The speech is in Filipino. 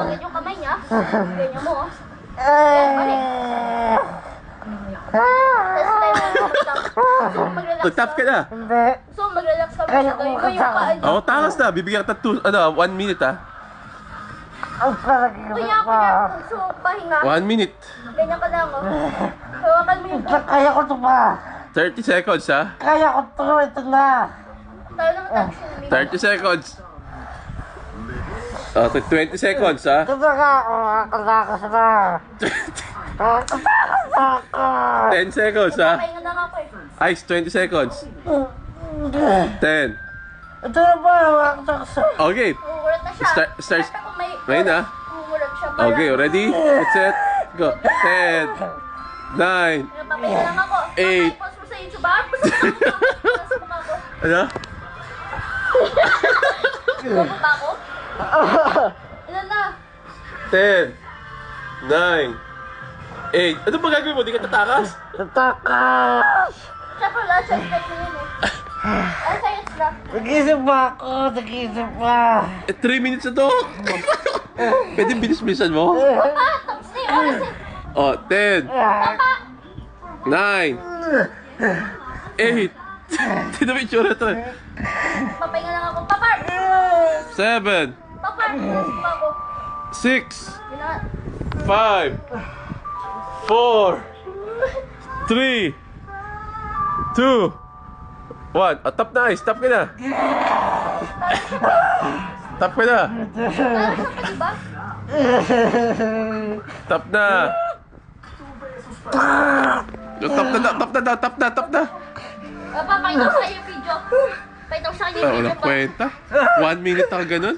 Ganyan yung kamay niya. Ganyan mo, oh. Balik. Tag-tap ka na. Hindi. So, mag-relax ka muna. Gawin mo yung paa niya. Oo, takas na. Bibigyan kita 1 minute ha. Ang palagi Kuya, kuya. So, pahinga. 1 minute. Ganyan ka lang, oh. Hawakan mo yung Kaya ko ito pa. 30 seconds ha. Kaya ko ito. Ito na. tayo lang tayo. 30 seconds. 20 seconds ha. Ito na nga ako. Nakakalakas na. Nakakalakas na ako. 10 seconds ha. Pahinga na nga ako, eh. Ice, 20 seconds. 10. Ito na ba? Nakakalakas. Okay. Umuulat na siya. Start. Siyempre kung may... Ngayon na. Umuulat siya. Okay, ready? Get set. Go. 10. 9. Papahinga lang ako. Eight. Post mo sa YouTube, ah. Post mo ako. Ano? Bobo ba ako? Ilan na? 10. 9. 8. Ano ba gagawin mo? Di ka tatakas? Natakas. Siyempre wala siya. Step mo yun, eh. Ay, sa'yo sila. Nag-isip pa ako. Nag-isip pa. 3 minutes na to. Pwede bilis-bilisan mo? Papa, tapos na yung oras, eh. Oh, 10. Papa! 9. 8. Tignan mo yung tsura ito. Papahinga lang ako. Papa! 7. Papa! Post mo ako. 6. Yun na. 5. 4. 3. 2. 1. Oh, tap na, Ice. Tap ka na. Tap ka na. Nalasan ka, diba? Tap na. Tap na. Papa, pakita ko sa iyo yung video. Pakita ko sa kanya yung Walang video ba? kwenta. 1 minute ako ganun.